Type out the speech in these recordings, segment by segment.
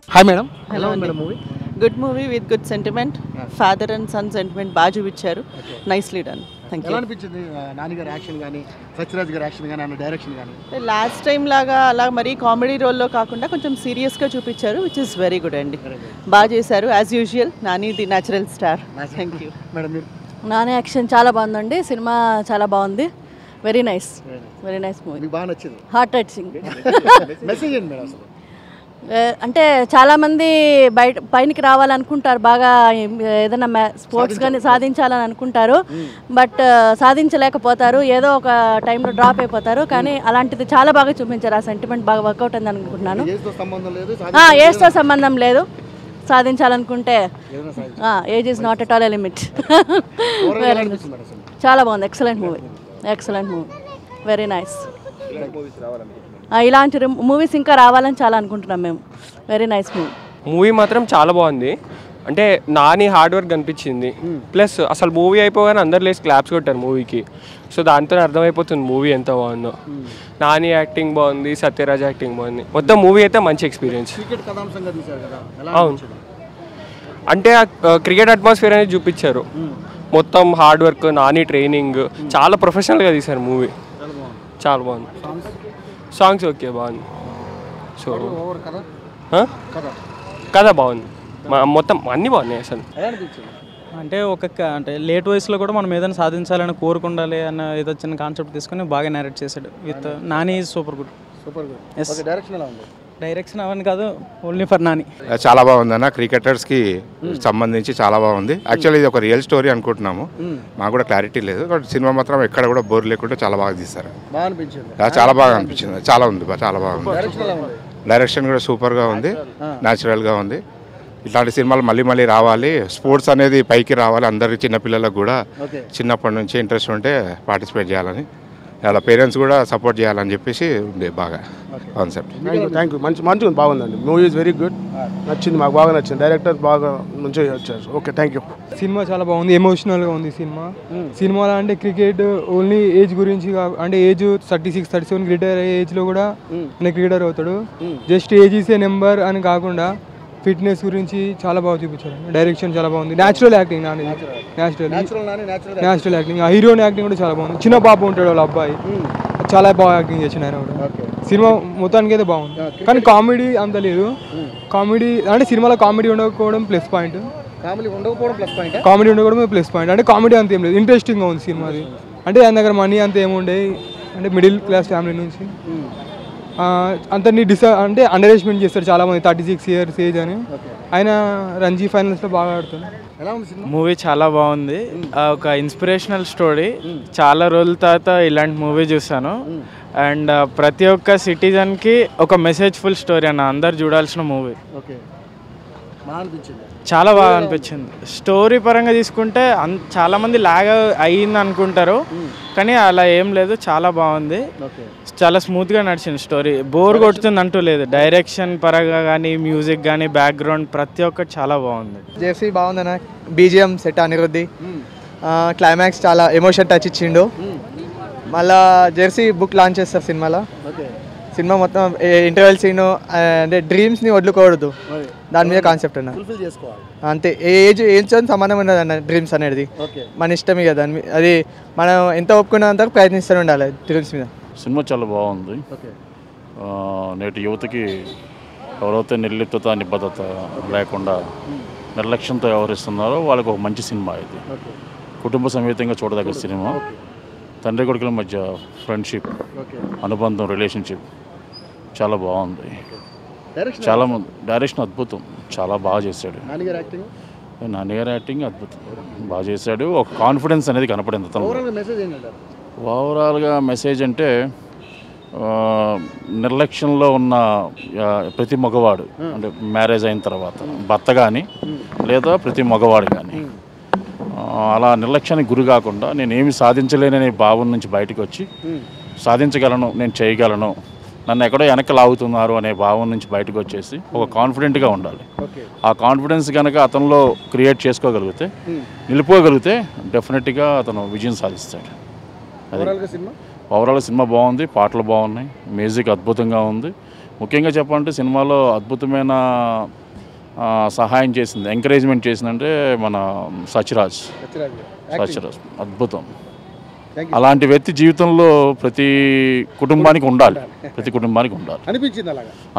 Hi madam. Hello madam movie good movie with good sentiment father and son sentiment బాగా చూపించారు nicely done thank you ఎలా అనిపించింది? నాని గారి action కానీ సత్యరాజ్ గారి యాక్షన్ కానీ అన్న డైరెక్షన్ కానీ లాస్ట్ టైం లాగా అలా మరీ కామెడీ రోల్లో కాకుండా కొంచెం సీరియస్గా చూపించారు విచ్ ఇస్ వెరీ గుడ్ అండి బాగా చేశారు as usual Nani the natural star thank you madam మీరు నాని యాక్షన్ చాలా బాగుందండి సినిమా చాలా బాగుంది వెరీ నైస్ మూవీ మీకు బాగా నచ్చింది. హార్ట్ టచింగ్ మెసేజ్ ఏంటి మేడం అసలు? అంటే చాలామంది పైనకి రావాలనుకుంటారు బాగా ఏదైనా స్పోర్ట్స్ కానీ సాధించాలని అనుకుంటారు బట్ సాధించలేకపోతారు ఏదో ఒక టైంలో డ్రాప్ అయిపోతారు కానీ అలాంటిది చాలా బాగా చూపించారు ఆ సెంటిమెంట్ బాగా వర్కౌట్ అయింది అనుకుంటున్నాను ఏజ్తో సంబంధం లేదు సాధించాలనుకుంటే age is not at all a limit చాలా బాగుంది ఎక్సలెంట్ మూవీ వెరీ నైస్ ఇలాంటి మూవీస్ ఇంకా రావాలని చాలా అనుకుంటున్నాం మేము వెరీ నైస్ మూవీ మాత్రం చాలా బాగుంది అంటే నాని హార్డ్ వర్క్ కనిపించింది ప్లస్ అసలు మూవీ అయిపోగానే అందరు లేసి క్లాప్స్ కొట్టారు మూవీకి సో దాంతో అర్థమైపోతుంది మూవీ ఎంత బాగుందో నాని యాక్టింగ్ బాగుంది సత్యరాజ్ యాక్టింగ్ బాగుంది మొత్తం మూవీ అయితే మంచి ఎక్స్పీరియన్స్ అవును అంటే క్రికెట్ అట్మాస్ఫియర్ అనేది చూపించారు మొత్తం హార్డ్ వర్క్ నాని ట్రైనింగ్ చాలా ప్రొఫెషనల్గా తీశారు మూవీ చాలా బాగుంది సాంగ్స్ ఓకే బాగుంది సో కథ బాగుంది మొత్తం అన్నీ బాగున్నాయి అసలు అంటే అంటే లేట్ వయసులో కూడా మనం ఏదైనా సాధించాలని కోరుకుండాలి అన్న ఏదో చిన్న కాన్సెప్ట్ తీసుకుని బాగా నేరేట్ చేశాడు with Nani super good direction అవన్నీ కాదు ఓన్లీ ఫర్ నాని చాలా బాగుంది అన్న క్రికెటర్స్కి సంబంధించి చాలా బాగుంది యాక్చువల్లీ ఇది ఒక రియల్ స్టోరీ అనుకుంటున్నాము మాకు కూడా క్లారిటీ లేదు బట్ సినిమా మాత్రం ఎక్కడ కూడా బోర్ లేకుండా చాలా బాగా తీస్తారు చాలా బాగా అనిపించింది చాలా ఉంది చాలా బాగుంది డైరెక్షన్ కూడా సూపర్గా ఉంది న్యాచురల్గా ఉంది ఇట్లాంటి సినిమాలు మళ్ళీ మళ్ళీ రావాలి స్పోర్ట్స్ అనేది పైకి రావాలి అందరి చిన్నపిల్లలకు కూడా చిన్నప్పటి నుంచి ఇంట్రెస్ట్ ఉంటే పార్టిసిపేట్ చేయాలని వాళ్ళ పేరెంట్స్ కూడా సపోర్ట్ చేయాలని చెప్పేసి ఉంది బాగా కాన్సెప్ట్. థ్యాంక్ యూ మంచిగా బాగుందండి మూవీ ఈజ్ వెరీ గుడ్ నచ్చింది మాకు బాగా నచ్చింది డైరెక్టర్ బాగా మంచిగా వచ్చారు ఓకే థ్యాంక్ యూ. సినిమా చాలా బాగుంది ఎమోషనల్గా ఉంది సినిమాలో అంటే క్రికెట్ ఓన్లీ ఏజ్ గురించి అంటే ఏజ్ 36-37 రిటైర్ అయ్యే ఏజ్లో కూడా క్రికెటర్ అవుతాడు just age is a number అని కాకుండా ఫిట్నెస్ గురించి చాలా బాగా చూపించారు డైరెక్షన్ చాలా బాగుంది natural acting natural acting heroine acting కూడా చాలా బాగుంది చిన్న పాప ఉంటాడు వాళ్ళ అబ్బాయి చాలా బాగా యాక్టింగ్ చేసిన ఆయన కూడా సినిమా మొత్తానికి అయితే బాగుంది కానీ కామెడీ అంత లేదు కామెడీ అంటే సినిమాలో కామెడీ ఉండకపోవడం ప్లస్ పాయింట్ ప్లస్ పాయింట్ అంటే కామెడీ అంత ఏం లేదు ఇంట్రెస్టింగ్గా ఉంది సినిమాది అంటే ఆయన దగ్గర మనీ అంత ఏముండే అంటే మిడిల్ క్లాస్ ఫ్యామిలీ నుంచి అంతని అంటే అండర్ ఎస్టిమేట్ చేస్తారు చాలా మంది 36 years ఏజ్ అని ఆయన రంజీ ఫైనల్స్లో బాగా ఆడుతాడు. మూవీ చాలా బాగుంది ఒక ఇన్స్పిరేషనల్ స్టోరీ చాలా రోజుల తర్వాత ఇలాంటి మూవీ చూసాను అండ్ ప్రతి ఒక్క సిటిజన్కి ఒక మెసేజ్ఫుల్ స్టోరీ అన్న అందరు చూడాల్సిన మూవీ చాలా బాగా అనిపించింది స్టోరీ పరంగా తీసుకుంటే చాలామంది లాగ్ అయ్యింది అనుకుంటారు కానీ అలా ఏం లేదు చాలా బాగుంది చాలా స్మూత్గా నడిచింది స్టోరీ బోర్ కొడుతుంది అంటూ లేదు డైరెక్షన్ పరంగా కానీ మ్యూజిక్ కానీ బ్యాక్గ్రౌండ్ ప్రతి ఒక్కటి చాలా బాగుంది. జెర్సీ బాగుందన్న బీజిఎం సెట్ అనిరుద్ధి క్లైమాక్స్ చాలా ఎమోషన్ టచ్ ఇచ్చిండు మళ్ళా జెర్సీ బుక్ లాంచ్ చేస్తారు సినిమా మొత్తం ఇంటర్వెల్ సీన్ అంటే డ్రీమ్స్ని వదులుకోవద్దు దాని మీద కాన్సెప్ట్ అన్న అంతే ఏజ్ సంబంధం ఉండదు అన్న డ్రీమ్స్ అనేది మన ఇష్టమే కదా అది మనం ఎంత ఒప్పుకున్నంత ప్రయత్నిస్తూనే ఉండాలి డ్రీమ్స్ మీద. సినిమా చాలా బాగుంది నేటి యువతకి ఎవరైతే నిర్లిప్తత నిబద్ధత లేకుండా నిర్లక్ష్యంతో వ్యవహరిస్తున్నారో వాళ్ళకి ఒక మంచి సినిమా ఇది కుటుంబ సమేతంగా చూడదగ్గ సినిమా తండ్రి కొడుకుల మధ్య ఫ్రెండ్షిప్ అనుబంధం రిలేషన్షిప్ చాలా బాగుంది చాలా డైరెక్షన్ అద్భుతం చాలా బాగా చేశాడు నాన్నగారి యాక్టింగ్ అద్భుతం బాగా చేశాడు ఒక కాన్ఫిడెన్స్ అనేది కనపడింది అతను ఓవరాల్గా మెసేజ్ అంటే నిర్లక్ష్యంలో ఉన్న ప్రతి మగవాడు అంటే మ్యారేజ్ అయిన తర్వాత భర్త కానీ లేదా ప్రతి మగవాడు కానీ అలా నిర్లక్ష్యానికి గురి కాకుండా నేనేమి సాధించలేననే భావం నుంచి బయటకు వచ్చి సాధించగలను నేను చేయగలను నన్ను ఎక్కడో వెనక్కి లాగుతున్నారు అనే భావం నుంచి బయటకు వచ్చేసి ఒక కాన్ఫిడెంట్గా ఉండాలి ఆ కాన్ఫిడెన్స్ కనుక అతనిలో క్రియేట్ చేసుకోగలిగితే నిలుపుకోగలిగితే డెఫినెట్గా అతను విజయం సాధిస్తాడు. ఓవరాల్ సినిమా బాగుంది, పాటలు బాగున్నాయి, మ్యూజిక్ అద్భుతంగా ఉంది. ముఖ్యంగా చెప్పాలంటే సినిమాలో అద్భుతమైన సహాయం చేసింది, ఎంకరేజ్మెంట్ చేసిందంటే మన సత్యరాజ్ అద్భుతం. అలాంటి వ్యక్తి జీవితంలో ప్రతి కుటుంబానికి ఉండాలి,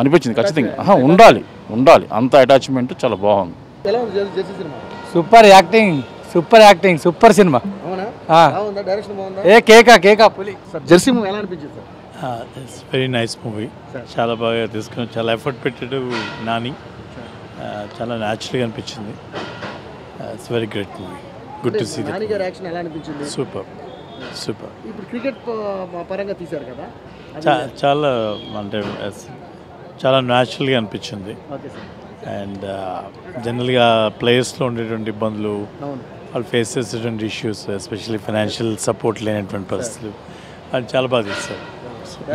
అనిపించింది ఖచ్చితంగా. ఉండాలి అంత అటాచ్మెంట్ చాలా బాగుంది. సూపర్ యాక్టింగ్, సూపర్ సినిమా. కేకా పులి. జెర్సీ మూవీ ఎలా అనిపించింది sir? It's very nice movie. చాలా బాగా తీసుకుని చాలా ఎఫర్ట్ పెట్టాడు నాని. చాలా న్యాచురల్గా అనిపించింది. It's very great movie. Good to see. Nani గారి యాక్షన్ ఎలా అనిపించింది? సూపర్. ఇప్పుడు క్రికెట్ పరంగా తీశారు కదా, చాలా అంటే చాలా న్యాచురల్గా అనిపించింది. Okay sir. అండ్ జనరల్గా ప్లేయర్స్లో ఉండేటువంటి ఇబ్బందులు, వాళ్ళు ఫేస్ చేసేటువంటి ఇష్యూస్, ఎస్పెషల్లీ ఫైనాన్షియల్ సపోర్ట్ లేనటువంటి పరిస్థితులు, అది చాలా బాగా తీస్తారు.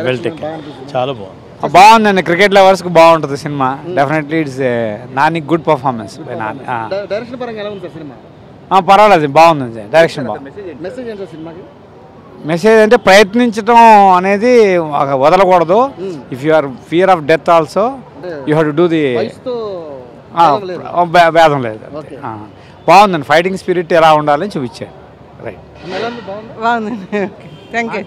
వెల్ టేక్, చాలా బాగుందండి. క్రికెట్ లవర్స్కి బాగుంటుంది cinema. Definitely it's Nani good performance. Direction పరంగా ఎలా ఉంది సార్ సినిమా? పర్వాలేదు, బాగుంది డైరెక్షన్. మెసేజ్ ఏంటో సినిమాకి? మెసేజ్ అంటే ప్రయత్నించడం అనేది వదలకూడదు. If you or fear of death also you have to do the. భేదం లేదు. బాగుందండి. ఫైటింగ్ స్పిరిట్ ఎలా ఉండాలని చూపించారు. రైట్, బాగుందండి. Thank you.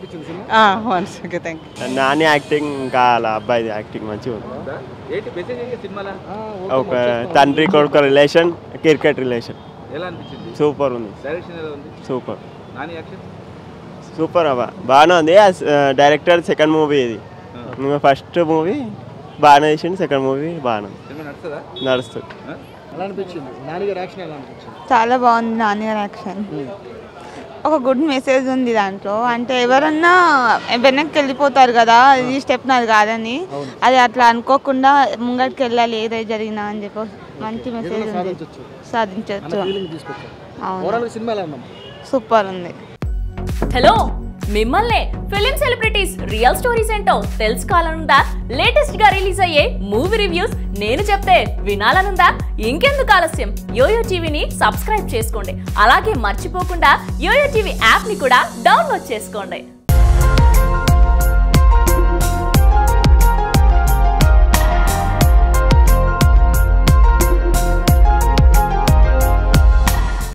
Thank you. Nani acting ఇంకా అలా అబ్బాయిది యాక్టింగ్ మంచిగా ఉంది. ఒక తండ్రి కొడుకు రిలేషన్, క్రికెట్ రిలేషన్. సూపర్ ఉంది. సూపర్ బాగానే ఉంది. డైరెక్టర్ సెకండ్ మూవీ ఇది. ఫస్ట్ మూవీ బాగానే చేసిండు, సెకండ్ మూవీ బాగానే నడుస్తుంది. చాలా బాగుంది నాని గారి యాక్షన్. ఒక గుడ్ మెసేజ్ ఉంది దాంట్లో. అంటే ఎవరన్నా వెనక్కి వెళ్ళిపోతారు కదా, ఈ స్టెప్ నాది కాదని, అది అట్లా అనుకోకుండా ముంగటికి వెళ్ళాలి ఏదైతే జరిగినా అని చెప్పి మంచి మెసేజ్ ఉంది. సాధించవచ్చు. సూపర్ ఉంది. హలో, మిమ్మల్ని ఫిలిం సెలబ్రిటీస్ రియల్ స్టోరీస్ ఏంటో తెలుసుకోవాలనుందా? లేటెస్ట్ గా రిలీజ్ అయ్యే మూవీ రివ్యూస్ నేను చెప్తే వినాలనుందా? ఇంకెందుకు ఆలస్యం, యోయో టీవీని సబ్స్క్రైబ్ చేసుకోండి. అలాగే మర్చిపోకుండా యోయో టీవీ యాప్ ని కూడా డౌన్లోడ్ చేసుకోండి.